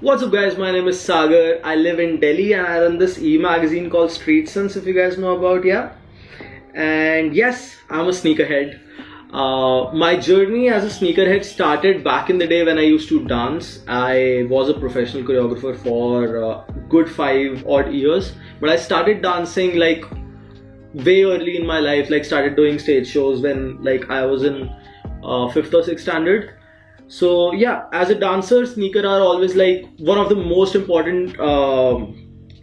What's up guys, my name is Sagar. I live in Delhi and I run this e-magazine called Street Sense, if you guys know about, yeah. And yes, I'm a sneakerhead. My journey as a sneakerhead started back in the day when I used to dance. I was a professional choreographer for good 5 odd years, but I started dancing like way early in my life, like started doing stage shows when like I was in 5th or 6th standard. So yeah, as a dancer, sneakers are always like one of the most important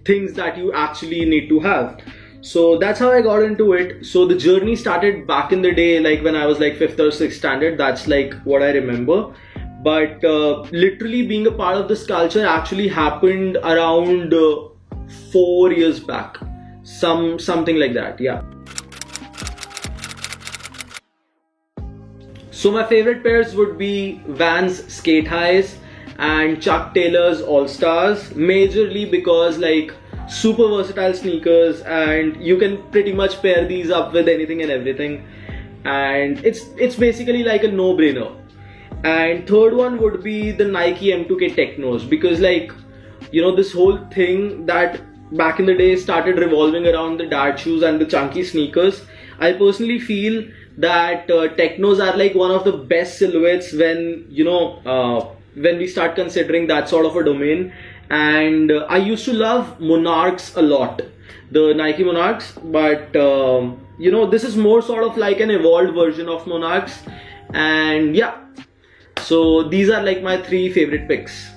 things that you actually need to have. So that's how I got into it. So the journey started back in the day, like when I was like 5th or 6th standard. That's like what I remember. But literally being a part of this culture actually happened around 4 years back. Something like that, yeah. So my favorite pairs would be Vans Skate Highs and Chuck Taylor's All Stars, majorly because like super versatile sneakers and you can pretty much pair these up with anything and everything, and it's basically like a no-brainer. And third one would be the Nike M2K Technos, because like, you know, this whole thing that back in the day started revolving around the dad shoes and the chunky sneakers. I personally feel that Technos are like one of the best silhouettes when, you know, when we start considering that sort of a domain. And I used to love Monarchs a lot, the Nike Monarchs, but you know, this is more sort of like an evolved version of Monarchs. And yeah, so these are like my 3 favorite picks.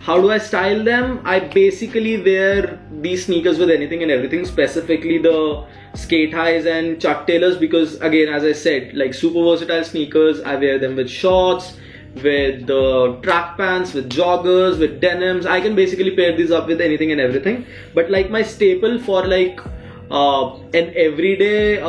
How do I style them? I basically wear these sneakers with anything and everything, specifically the Skate Highs and Chuck Taylors, because again, as I said, like super versatile sneakers. I wear them with shorts, with track pants, with joggers, with denims. I can basically pair these up with anything and everything. But like my staple for like an everyday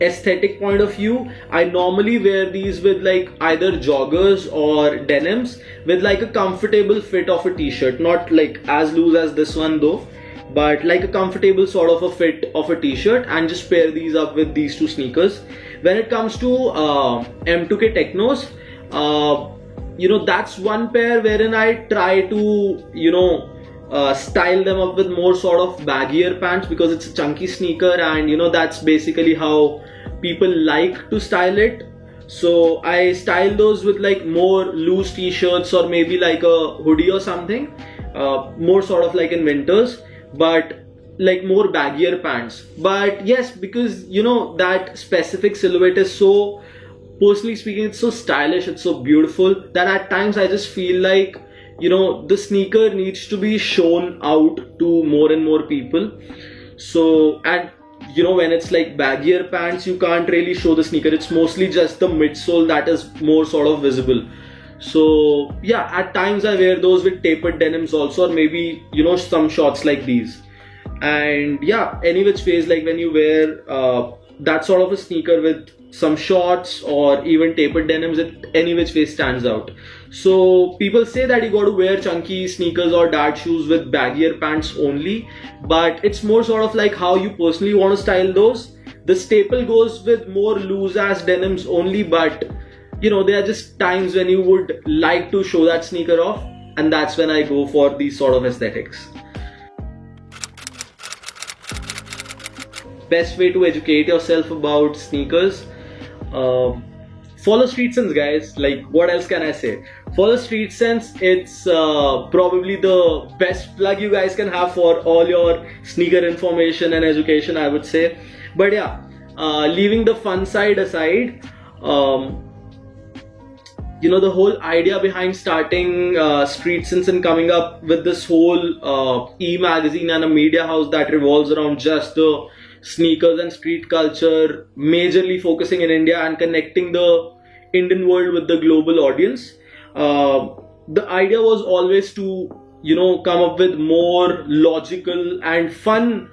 aesthetic point of view, I normally wear these with like either joggers or denims with like a comfortable fit of a t-shirt, not like as loose as this one though, but like a comfortable sort of a fit of a t-shirt, and just pair these up with these 2 sneakers. When it comes to M2K Technos, you know, that's one pair wherein I try to, you know, style them up with more sort of baggier pants, because it's a chunky sneaker and you know, that's basically how people like to style it. So I style those with like more loose t-shirts or maybe like a hoodie or something, more sort of like in winters, but like more baggier pants. But yes, because you know, that specific silhouette is so, personally speaking, it's so stylish, it's so beautiful that at times I just feel like, you know, the sneaker needs to be shown out to more and more people. So, and you know, when it's like baggier pants, you can't really show the sneaker. It's mostly just the midsole that is more sort of visible. So yeah, at times I wear those with tapered denims also, or maybe, you know, some shorts like these. And yeah, any which ways, like when you wear that sort of a sneaker with some shorts or even tapered denims, it any which way stands out. So people say that you got to wear chunky sneakers or dad shoes with baggier pants only, but it's more sort of like how you personally want to style those. The staple goes with more loose ass denims only, but you know, there are just times when you would like to show that sneaker off, and that's when I go for these sort of aesthetics. Best way to educate yourself about sneakers, follow Street Sense, guys. Like, what else can I say? Follow Street Sense. It's probably the best plug you guys can have for all your sneaker information and education, I would say. But yeah, leaving the fun side aside, you know, the whole idea behind starting Street Sense and coming up with this whole e-magazine and a media house that revolves around just the sneakers and street culture, majorly focusing in India and connecting the Indian world with the global audience. The idea was always to, you know, come up with more logical and fun,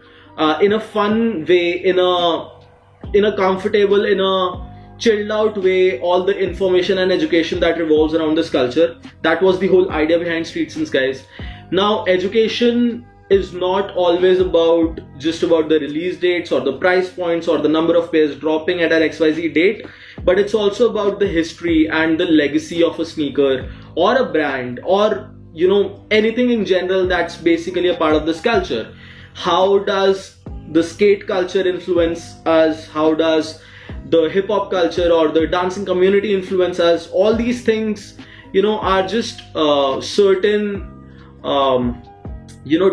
in a fun way, in a comfortable, in a chilled out way, all the information and education that revolves around this culture. That was the whole idea behind Street Sense, guys. Now, education is not always about just about the release dates or the price points or the number of pairs dropping at an XYZ date, but it's also about the history and the legacy of a sneaker or a brand, or anything in general that's basically a part of this culture. How does the skate culture influence us? How does the hip hop culture or the dancing community influence us? All these things are just certain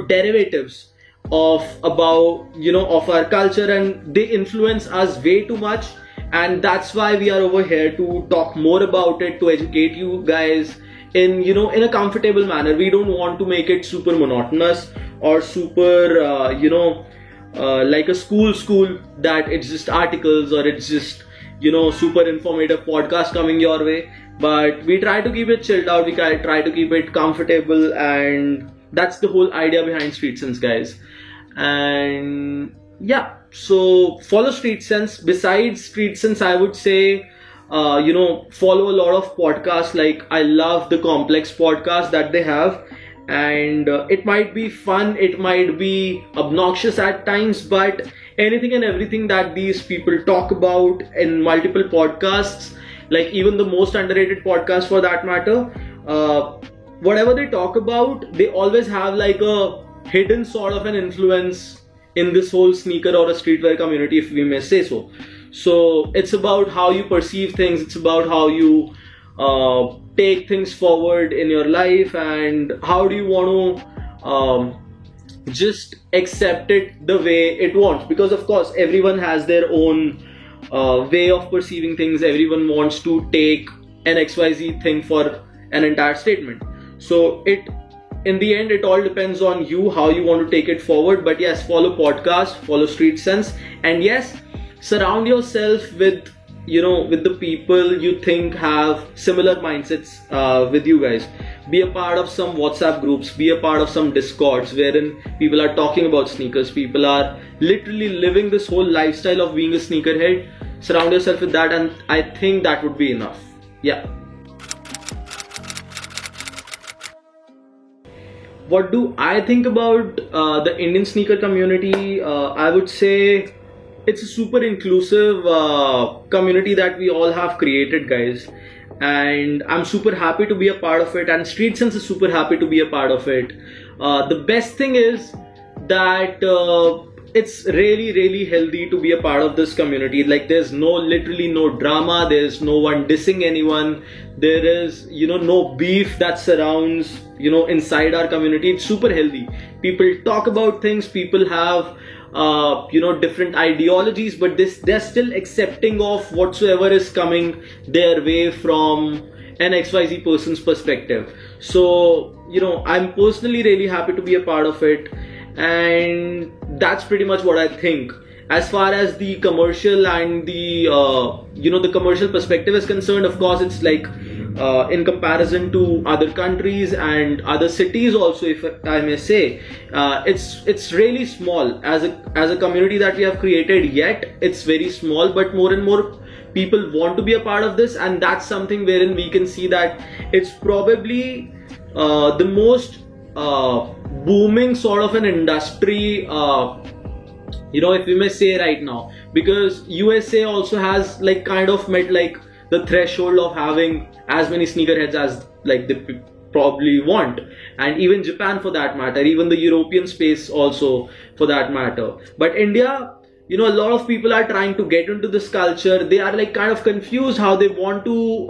derivatives of our culture, and they influence us way too much. And that's why we are over here to talk more about it, to educate you guys in a comfortable manner. We don't want to make it super monotonous or super like a school that it's just articles or it's just super informative podcast coming your way. But we try to keep it chilled out, we try to keep it comfortable, and that's the whole idea behind Street Sense, guys. And yeah, so follow Street Sense. Besides Street Sense, I would say follow a lot of podcasts. Like, I love the Complex podcast that they have, and it might be fun, it might be obnoxious at times, but anything and everything that these people talk about in multiple podcasts, like even the most underrated podcast for that matter, whatever they talk about, they always have like a hidden sort of an influence in this whole sneaker or a streetwear community, if we may say so. So it's about how you perceive things, it's about how you take things forward in your life, and how do you want to just accept it the way it wants. Because of course everyone has their own way of perceiving things. Everyone wants to take an XYZ thing for an entire statement. So in the end, it all depends on you, how you want to take it forward. But yes, follow podcast, follow Street Sense, and yes, surround yourself with the people you think have similar mindsets with you guys. Be a part of some WhatsApp groups, be a part of some Discords wherein people are talking about sneakers, people are literally living this whole lifestyle of being a sneakerhead. Surround yourself with that, and I think that would be enough. Yeah. What do I think about the Indian sneaker community? I would say it's a super inclusive community that we all have created, guys. And I'm super happy to be a part of it, and Street Sense is super happy to be a part of it. The best thing is that it's really healthy to be a part of this community. Like, there's literally no drama, there's no one dissing anyone, there is no beef that surrounds inside our community. It's super healthy. People talk about things, people have different ideologies, but they're still accepting of whatsoever is coming their way from an XYZ person's perspective. So I'm personally really happy to be a part of it, and that's pretty much what I think. As far as the commercial and the the commercial perspective is concerned, of course it's like in comparison to other countries and other cities also, if I may say, it's really small as a community that we have created. Yet it's very small, but more and more people want to be a part of this, and that's something wherein we can see that it's probably the most booming sort of an industry, if we may say right now, because USA also has like kind of met like the threshold of having as many sneakerheads as like they probably want, and even Japan for that matter, even the European space also for that matter. But India, a lot of people are trying to get into this culture. They are like kind of confused how they want to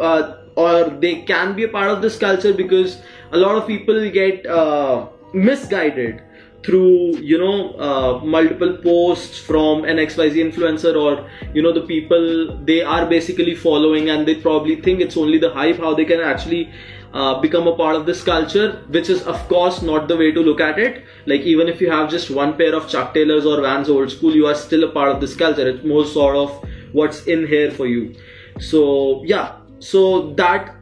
or they can be a part of this culture, because a lot of people get misguided through multiple posts from an XYZ influencer, or the people they are basically following, and they probably think it's only the hype, how they can actually become a part of this culture, which is of course not the way to look at it. Like, even if you have just one pair of Chuck Taylors or Vans old school, you are still a part of this culture. It's more sort of what's in here for you. So yeah, so that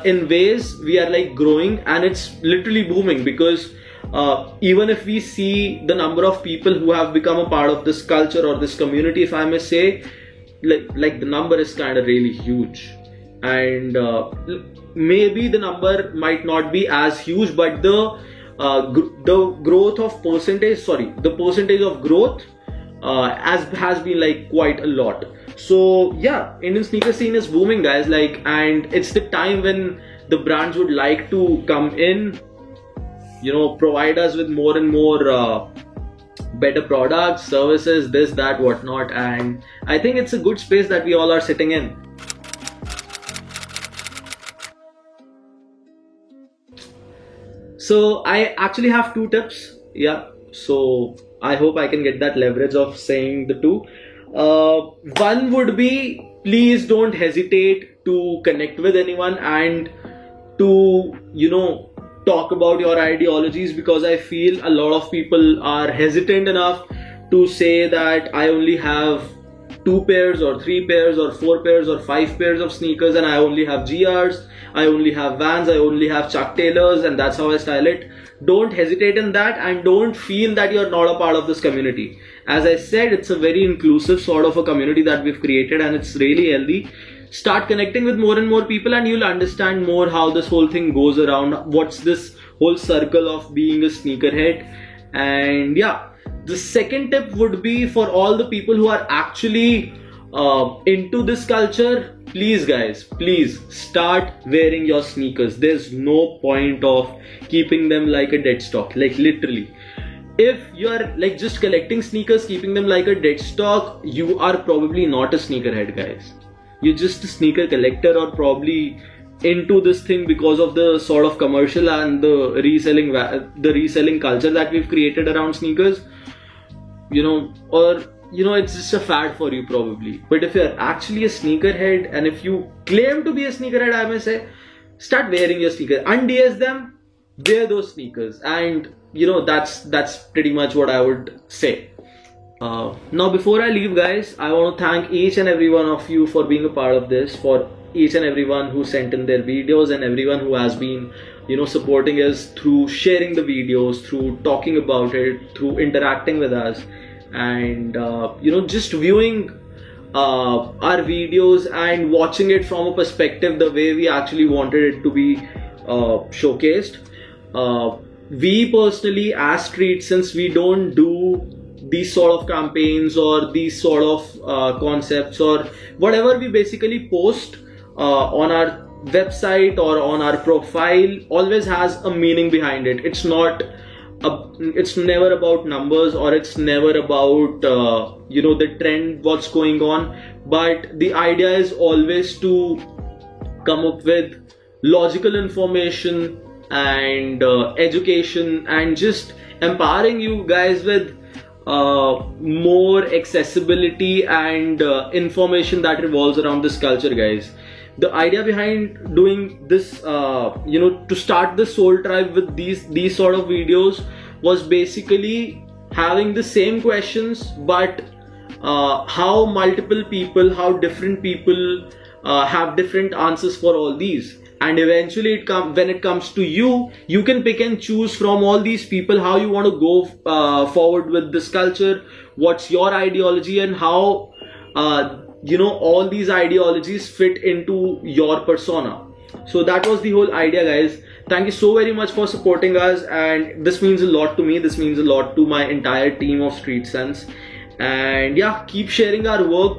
in ways we are like growing, and it's literally booming, because even if we see the number of people who have become a part of this culture or this community, if I may say, like the number is kind of really huge. And maybe the number might not be as huge, but the the growth of percentage, sorry, the percentage of growth has been like quite a lot. So yeah, Indian sneaker scene is booming, guys, like, and it's the time when the brands would like to come in, you know, provide us with more and more better products, services, this, that, whatnot, and I think it's a good space that we all are sitting in. So I actually have 2 tips, yeah, so I hope I can get that leverage of saying the 2. One would be, please don't hesitate to connect with anyone and to, you know, talk about your ideologies, because I feel a lot of people are hesitant enough to say that I only have 2 pairs or 3 pairs or 4 pairs or 5 pairs of sneakers, and I only have GRs, I only have Vans, I only have Chuck Taylors, and that's how I style it. Don't hesitate in that, and don't feel that you're not a part of this community. As I said, it's a very inclusive sort of a community that we've created, and it's really healthy. Start connecting with more and more people, and you'll understand more how this whole thing goes around, what's this whole circle of being a sneakerhead. And yeah, the second tip would be for all the people who are actually into this culture, please guys, please start wearing your sneakers. There's no point of keeping them like a dead stock, like literally. If you're like just collecting sneakers, keeping them like a dead stock, you are probably not a sneakerhead, guys. You're just a sneaker collector, or probably into this thing because of the sort of commercial and the reselling culture that we've created around sneakers, you know, or you know, it's just a fad for you probably. But if you're actually a sneakerhead, and if you claim to be a sneakerhead, I may say, start wearing your sneakers, undies them, wear those sneakers, and you know, that's pretty much what I would say. Now before I leave, guys, I want to thank each and every one of you for being a part of this, for each and everyone who sent in their videos, and everyone who has been, you know, supporting us through sharing the videos, through talking about it, through interacting with us, and you know, just viewing our videos and watching it from a perspective the way we actually wanted it to be showcased. We personally, as Street, since we don't do these sort of campaigns or these sort of concepts or whatever we basically post on our website or on our profile, always has a meaning behind it. It's never about numbers, or it's never about you know, the trend, what's going on, but the idea is always to come up with logical information and education, and just empowering you guys with more accessibility and information that revolves around this culture, guys. The idea behind doing this, you know, to start the Soul Tribe with these sort of videos was basically having the same questions, but how multiple people, how different people have different answers for all these. And eventually when it comes to you, you can pick and choose from all these people how you want to go forward with this culture, what's your ideology, and how you know, all these ideologies fit into your persona. So that was the whole idea, guys. Thank you so very much for supporting us, and this means a lot to me, this means a lot to my entire team of Street Sense. And yeah, keep sharing our work.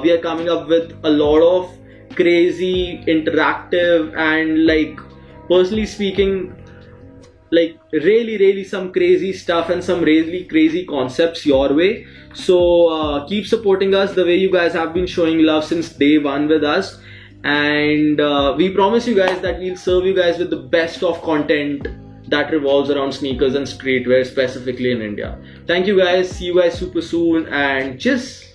We are coming up with a lot of crazy, interactive, and like, personally speaking, like really some crazy stuff and some really crazy concepts your way. So keep supporting us the way you guys have been showing love since day one with us, and we promise you guys that we'll serve you guys with the best of content that revolves around sneakers and streetwear, specifically in India. Thank you guys, see you guys super soon, and cheers.